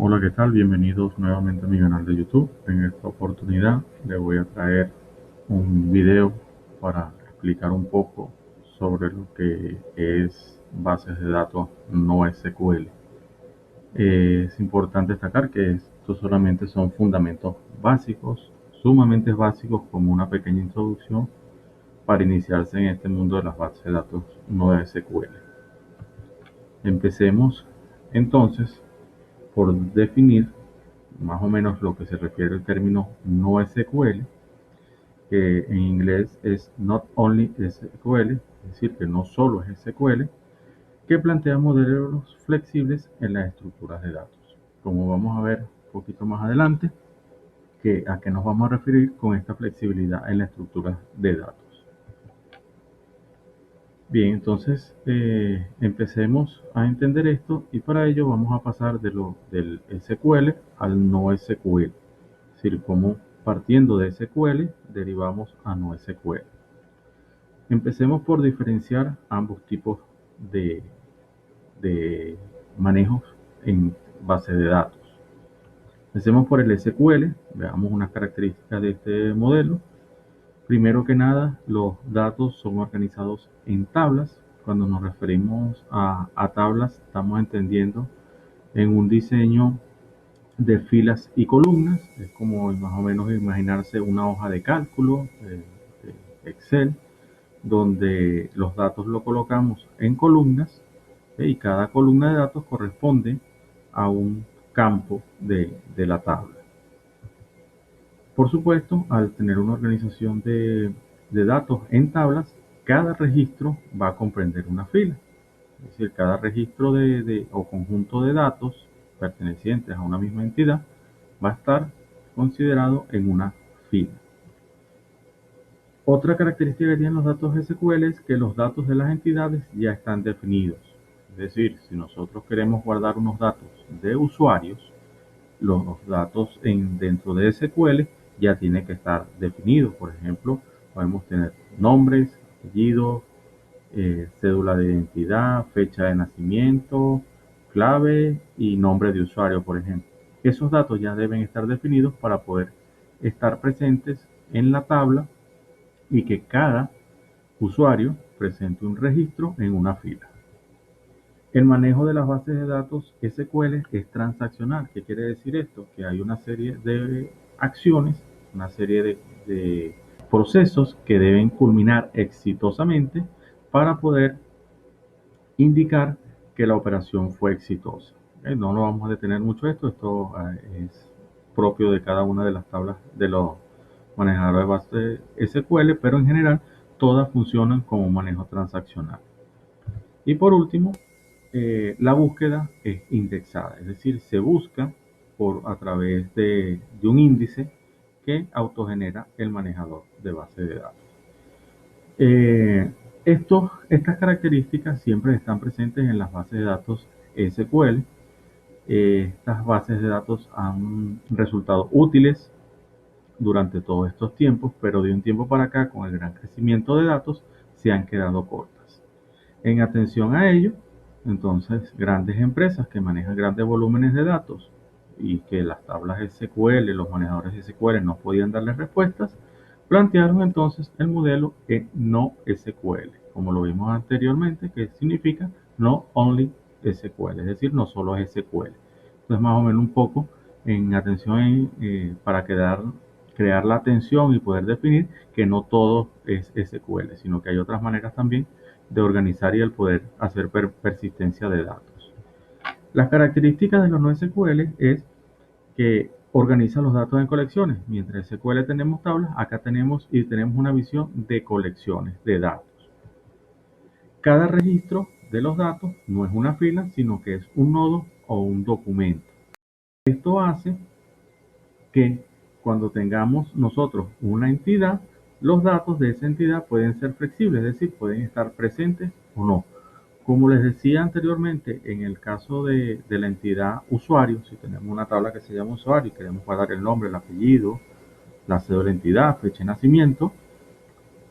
Hola, ¿qué tal? Bienvenidos nuevamente a mi canal de YouTube. En esta oportunidad les voy a traer un video para explicar un poco sobre lo que es bases de datos no SQL. Es importante destacar que estos solamente son fundamentos básicos, sumamente básicos, como una pequeña introducción para iniciarse en este mundo de las bases de datos no SQL. Empecemos entonces por definir más o menos lo que se refiere al término no SQL, que en inglés es Not Only SQL, es decir, que no solo es SQL, que plantea modelos flexibles en las estructuras de datos. Como vamos a ver un poquito más adelante, a qué nos vamos a referir con esta flexibilidad en la estructura de datos. Bien, entonces empecemos a entender esto y para ello vamos a pasar del SQL al no SQL. Es decir, cómo partiendo de SQL derivamos a no SQL. Empecemos por diferenciar ambos tipos de, de manejos en base de datos. Empecemos por el SQL, veamos unas características de este modelo. Primero que nada, los datos son organizados en tablas. Cuando nos referimos a tablas, estamos entendiendo en un diseño de filas y columnas. Es como más o menos imaginarse una hoja de cálculo, Excel, donde los datos los colocamos en columnas, y cada columna de datos corresponde a un campo de la tabla. Por supuesto, al tener una organización de datos en tablas, cada registro va a comprender una fila. Es decir, cada registro o conjunto de datos pertenecientes a una misma entidad va a estar considerado en una fila. Otra característica que tienen los datos SQL es que los datos de las entidades ya están definidos. Es decir, si nosotros queremos guardar unos datos de usuarios, los datos dentro de SQL ya tienen que estar definidos. Por ejemplo, podemos tener nombres, apellidos, cédula de identidad, fecha de nacimiento, clave y nombre de usuario, por ejemplo. Esos datos ya deben estar definidos para poder estar presentes en la tabla y que cada usuario presente un registro en una fila. El manejo de las bases de datos SQL es transaccional. ¿Qué quiere decir esto? Que hay una serie de acciones, una serie de procesos que deben culminar exitosamente para poder indicar que la operación fue exitosa. No nos vamos a detener mucho esto es propio de cada una de las tablas de los manejadores de base SQL, pero en general todas funcionan como manejo transaccional. Y por último, la búsqueda es indexada, es decir, se busca a través de un índice que autogenera el manejador de base de datos. Estas características siempre están presentes en las bases de datos SQL. Estas bases de datos han resultado útiles durante todos estos tiempos, pero de un tiempo para acá, con el gran crecimiento de datos, se han quedado cortas. En atención a ello, entonces, grandes empresas que manejan grandes volúmenes de datos y que las tablas SQL, los manejadores SQL no podían darles respuestas, plantearon entonces el modelo no SQL, como lo vimos anteriormente, que significa no only SQL, es decir, no solo SQL. Entonces, más o menos un poco en atención para crear la atención y poder definir que no todo es SQL, sino que hay otras maneras también de organizar y el poder hacer persistencia de datos. Las características de los no SQL es que organiza los datos en colecciones. Mientras en SQL tenemos tablas, acá tenemos una visión de colecciones de datos. Cada registro de los datos no es una fila, sino que es un nodo o un documento. Esto hace que cuando tengamos nosotros una entidad, los datos de esa entidad pueden ser flexibles, es decir, pueden estar presentes o no. Como les decía anteriormente, en el caso de la entidad usuario, si tenemos una tabla que se llama usuario y queremos guardar el nombre, el apellido, la cédula de identidad, fecha de nacimiento,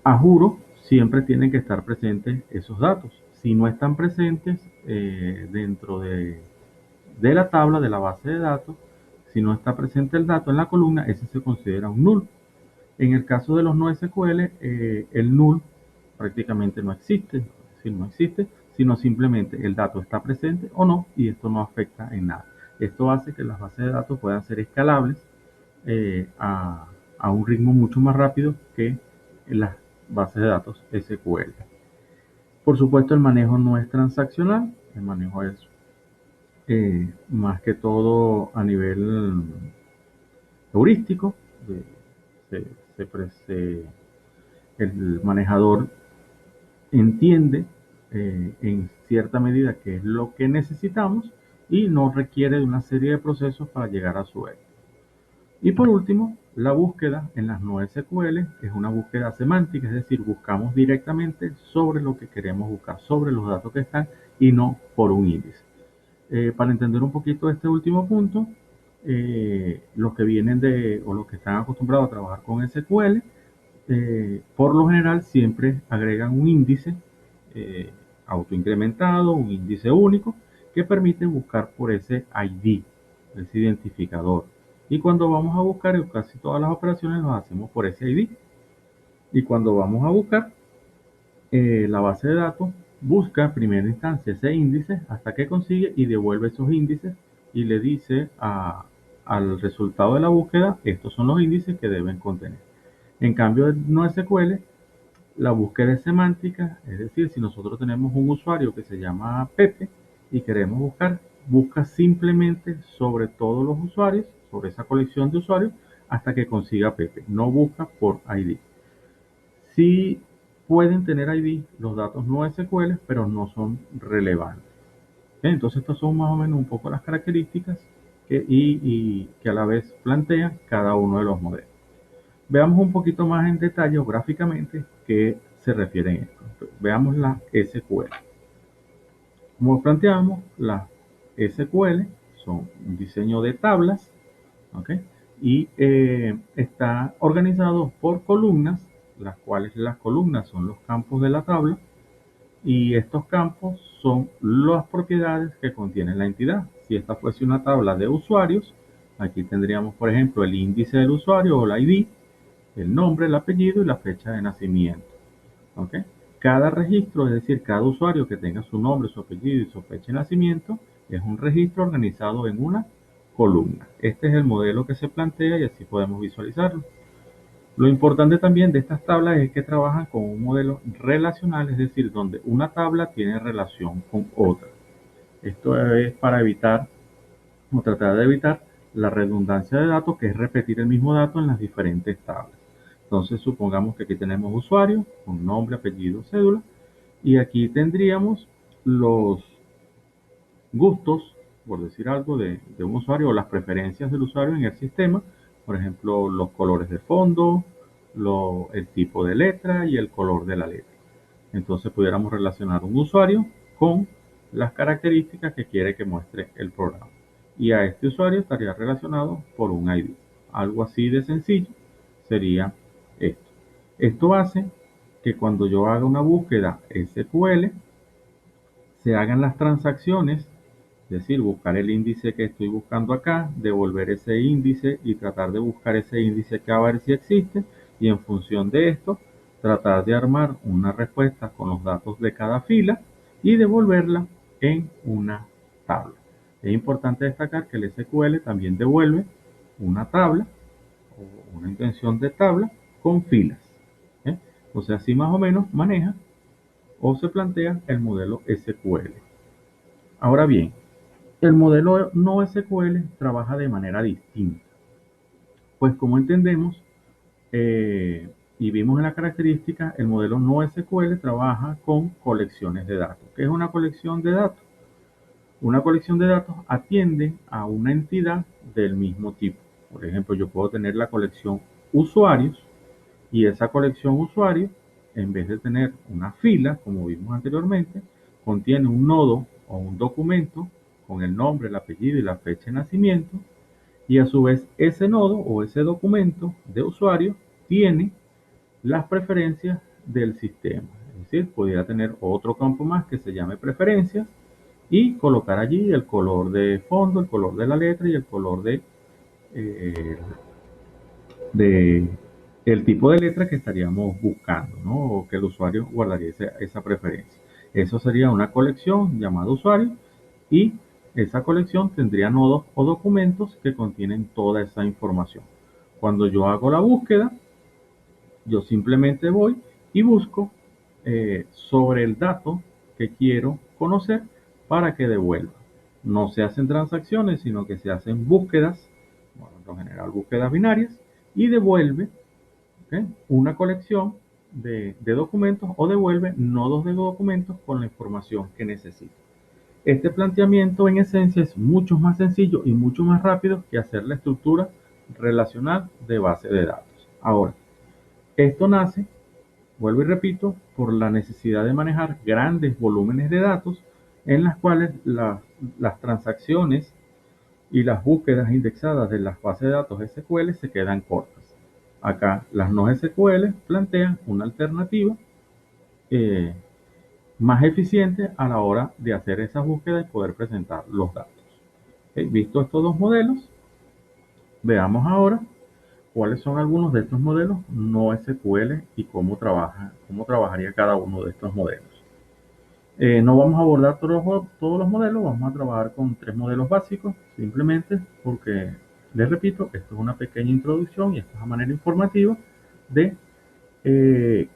a juro siempre tienen que estar presentes esos datos. Si no están presentes dentro de la tabla de la base de datos. Si no está presente el dato en la columna, ese se considera un null. En el caso de los NoSQL, el null prácticamente no existe, es decir, no existe, sino simplemente el dato está presente o no, y esto no afecta en nada. Esto hace que las bases de datos puedan ser escalables eh, a, a un ritmo mucho más rápido que en las bases de datos SQL. Por supuesto, el manejo no es transaccional, el manejo es más que todo a nivel heurístico. eh, se- el manejador entiende en cierta medida qué es lo que necesitamos y no requiere de una serie de procesos para llegar a su éxito. Y por último, la búsqueda en las NoSQL es una búsqueda semántica, es decir, buscamos directamente sobre lo que queremos buscar, sobre los datos que están y no por un índice. Para entender un poquito este último punto, los que vienen de o los que están acostumbrados a trabajar con SQL, por lo general siempre agregan un índice eh, autoincrementado, un índice único, que permite buscar por ese ID, ese identificador. Y cuando vamos a buscar, casi todas las operaciones las hacemos por ese ID. Y cuando vamos a buscar, la base de datos busca en primera instancia ese índice hasta que consigue y devuelve esos índices y le dice al resultado de la búsqueda, estos son los índices que deben contener. En cambio, en NoSQL, la búsqueda es semántica, es decir, si nosotros tenemos un usuario que se llama Pepe y queremos buscar, busca simplemente sobre todos los usuarios, sobre esa colección de usuarios, hasta que consiga Pepe. No busca por ID. Sí pueden tener ID los datos no SQL, pero no son relevantes. Entonces, estas son más o menos un poco las características y que a la vez plantea cada uno de los modelos. Veamos un poquito más en detalle o gráficamente qué se refiere a esto. Veamos la SQL. Como planteamos, las SQL son un diseño de tablas, ¿ok? Y está organizado por columnas, las cuales las columnas son los campos de la tabla y estos campos son las propiedades que contiene la entidad. Si esta fuese una tabla de usuarios, aquí tendríamos, por ejemplo, el índice del usuario o la ID, el nombre, el apellido y la fecha de nacimiento. ¿Ok? Cada registro, es decir, cada usuario que tenga su nombre, su apellido y su fecha de nacimiento, es un registro organizado en una columna. Este es el modelo que se plantea y así podemos visualizarlo. Lo importante también de estas tablas es que trabajan con un modelo relacional, es decir, donde una tabla tiene relación con otra. Esto es para evitar o tratar de evitar la redundancia de datos, que es repetir el mismo dato en las diferentes tablas. Entonces, supongamos que aquí tenemos usuario con nombre, apellido, cédula, y aquí tendríamos los gustos, por decir algo, de un usuario o las preferencias del usuario en el sistema, por ejemplo, los colores de fondo, el tipo de letra y el color de la letra. Entonces pudiéramos relacionar un usuario con las características que quiere que muestre el programa. Y a este usuario estaría relacionado por un ID. Algo así de sencillo sería esto. Esto hace que cuando yo haga una búsqueda SQL, se hagan las transacciones, es decir, buscar el índice que estoy buscando acá, devolver ese índice y tratar de buscar ese índice que a ver si existe, y en función de esto, tratar de armar una respuesta con los datos de cada fila y devolverla en una tabla. Es importante destacar que el SQL también devuelve una tabla o una intención de tabla con filas. ¿Eh? O sea, así más o menos maneja o se plantea el modelo SQL. Ahora bien, el modelo no SQL trabaja de manera distinta, pues como entendemos y vimos en la característica, el modelo no SQL trabaja con colecciones de datos. ¿Qué es una colección de datos? Una colección de datos atiende a una entidad del mismo tipo. Por ejemplo, yo puedo tener la colección usuarios y esa colección usuario, en vez de tener una fila, como vimos anteriormente, contiene un nodo o un documento con el nombre, el apellido y la fecha de nacimiento, y a su vez ese nodo o ese documento de usuario tiene las preferencias del sistema. Es decir, podría tener otro campo más que se llame preferencias y colocar allí el color de fondo, el color de la letra y el color eh, de el tipo de letra que estaríamos buscando, ¿no? O que el usuario guardaría esa preferencia. Eso sería una colección llamada usuario y esa colección tendría nodos o documentos que contienen toda esa información. Cuando yo hago la búsqueda, yo simplemente voy y busco sobre el dato que quiero conocer para que devuelva. No se hacen transacciones, sino que se hacen búsquedas, bueno, en lo general búsquedas binarias, y devuelve, ¿ok?, una colección de documentos o devuelve nodos de documentos con la información que necesita. Este planteamiento en esencia es mucho más sencillo y mucho más rápido que hacer la estructura relacional de base de datos. Ahora, esto nace, vuelvo y repito, por la necesidad de manejar grandes volúmenes de datos en las cuales las transacciones y las búsquedas indexadas de las bases de datos SQL se quedan cortas. Acá las no SQL plantean una alternativa eh, más eficiente a la hora de hacer esa búsqueda y poder presentar los datos. Visto estos dos modelos, veamos ahora cuáles son algunos de estos modelos no SQL y cómo trabajaría cada uno de estos modelos. No vamos a abordar todos los modelos, vamos a trabajar con tres modelos básicos, simplemente porque, les repito, esto es una pequeña introducción y esto es a manera informativa de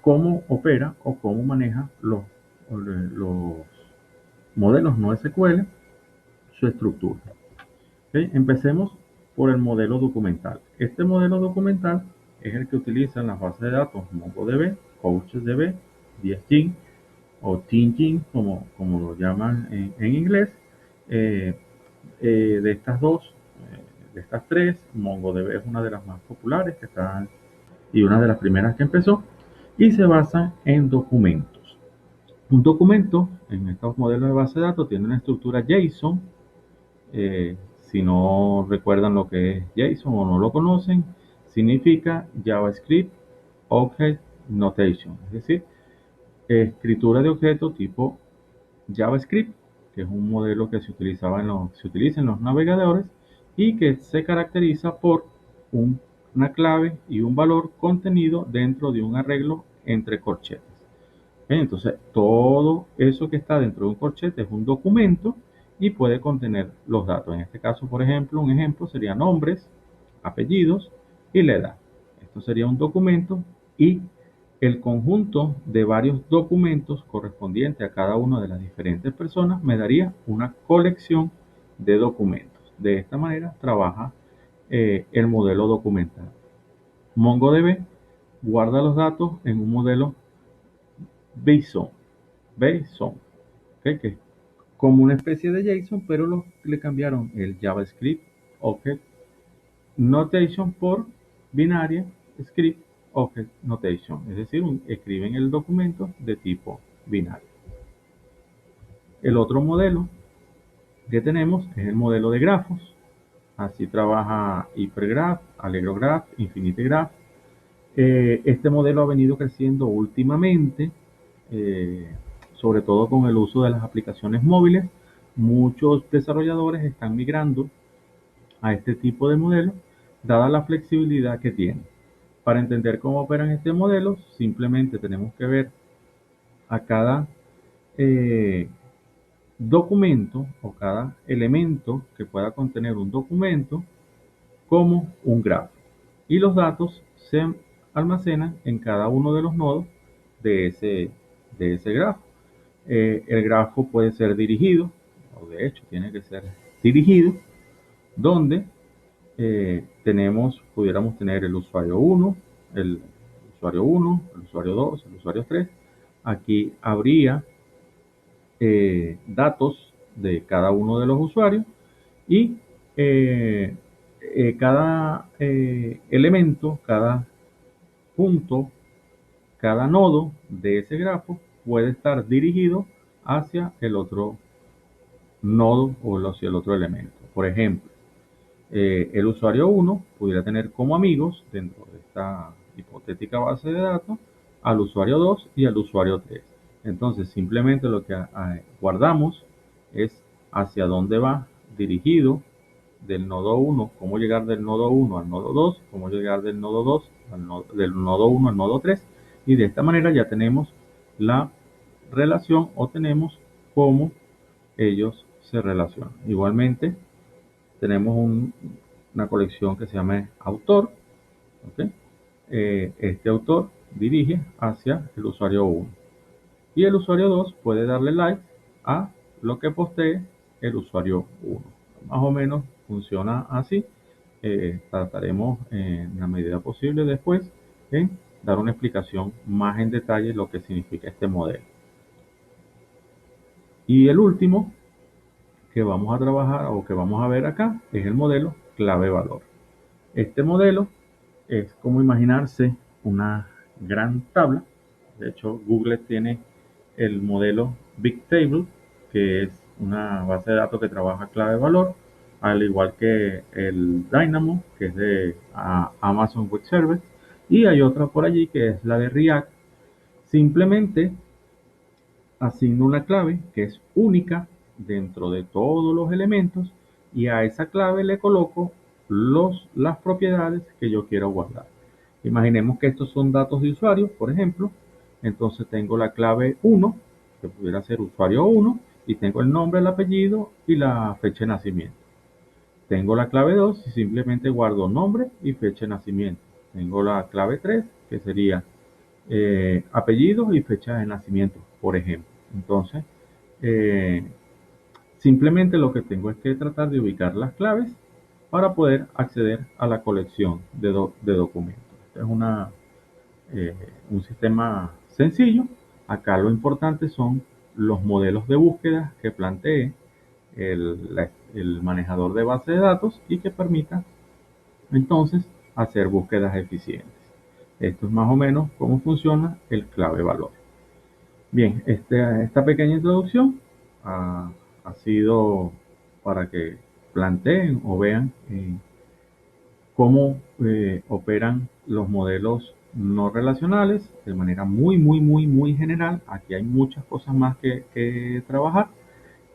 cómo opera o cómo maneja los modelos no SQL, su estructura. ¿Okay? Empecemos por el modelo documental. Este modelo documental es el que utiliza en las bases de datos MongoDB, CouchDB, DSGen o TeamGen, como lo llaman en inglés. Eh, de estas dos, de estas tres, MongoDB es una de las más populares que están y una de las primeras que empezó y se basa en documentos. Un documento en estos modelos de base de datos tiene una estructura JSON. Si no recuerdan lo que es JSON o no lo conocen, significa JavaScript Object Notation, es decir, escritura de objeto tipo JavaScript, que es un modelo que se utiliza en los navegadores y que se caracteriza por una clave y un valor contenido dentro de un arreglo entre corchetes. Entonces, todo eso que está dentro de un corchete es un documento y puede contener los datos. En este caso, por ejemplo, un ejemplo sería nombres, apellidos y la edad. Esto sería un documento y el conjunto de varios documentos correspondiente a cada una de las diferentes personas me daría una colección de documentos. De esta manera trabaja el modelo documental. MongoDB guarda los datos en un modelo JSON, ¿okay?, que es como una especie de JSON, pero le cambiaron el JavaScript Object Notation por Binaria Script Object Notation, es decir, escriben el documento de tipo binario. El otro modelo que tenemos es el modelo de grafos. Así trabaja Hypergraph, Allegro Graph, Infinite Graph. Este modelo ha venido creciendo últimamente, sobre todo con el uso de las aplicaciones móviles. Muchos desarrolladores están migrando a este tipo de modelo, dada la flexibilidad que tiene. Para entender cómo operan este modelo, simplemente tenemos que ver a cada eh, documento o cada elemento que pueda contener un documento como un grafo. Y los datos se almacenan en cada uno de los nodos de ese grafo. El grafo puede ser dirigido, o de hecho tiene que ser dirigido, donde pudiéramos tener el usuario 1, el usuario 1, el usuario 2, el usuario 3. Aquí habría datos de cada uno de los usuarios y cada elemento, cada punto, cada nodo de ese grafo puede estar dirigido hacia el otro nodo o hacia el otro elemento. Por ejemplo, el usuario 1 pudiera tener como amigos dentro de esta hipotética base de datos al usuario 2 y al usuario 3. Entonces simplemente lo que guardamos es hacia dónde va dirigido del nodo 1, cómo llegar del nodo 1 al nodo 2, cómo llegar del nodo 2 del nodo 1 al nodo 3, y de esta manera ya tenemos la relación o tenemos cómo ellos se relacionan. Igualmente tenemos una colección que se llama autor, ¿ok? Este autor dirige hacia el usuario 1 y el usuario 2 puede darle like a lo que postee el usuario 1. Más o menos funciona así. Trataremos en la medida posible después en dar una explicación más en detalle de lo que significa este modelo. Y el último que vamos a trabajar o que vamos a ver acá es el modelo clave-valor. Este modelo es como imaginarse una gran tabla. De hecho, Google tiene el modelo Bigtable, que es una base de datos que trabaja clave-valor, al igual que el Dynamo, que es de Amazon Web Service, y hay otra por allí que es la de React. Simplemente asigno una clave que es única dentro de todos los elementos y a esa clave le coloco las propiedades que yo quiero guardar. Imaginemos que estos son datos de usuario, por ejemplo. Entonces tengo la clave 1, que pudiera ser usuario 1, y tengo el nombre, el apellido y la fecha de nacimiento. Tengo la clave 2 y simplemente guardo nombre y fecha de nacimiento. Tengo la clave 3, que sería apellido y fecha de nacimiento, por ejemplo. Entonces, eh, simplemente lo que tengo es que tratar de ubicar las claves para poder acceder a la colección de documentos. Este es un sistema sencillo. Acá lo importante son los modelos de búsqueda que plantee el manejador de base de datos y que permita entonces hacer búsquedas eficientes. Esto es más o menos cómo funciona el clave valor. Bien, esta pequeña introducción ha sido para que planteen o vean cómo operan los modelos no relacionales de manera muy general. Aquí hay muchas cosas más que trabajar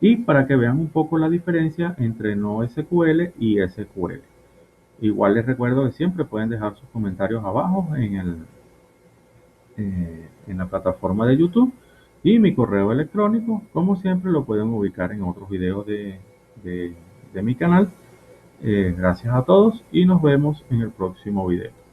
y para que vean un poco la diferencia entre NoSQL y SQL. Igual les recuerdo que siempre pueden dejar sus comentarios abajo en la plataforma de YouTube y mi correo electrónico, como siempre, lo pueden ubicar en otros videos de mi canal. Gracias a todos y nos vemos en el próximo video.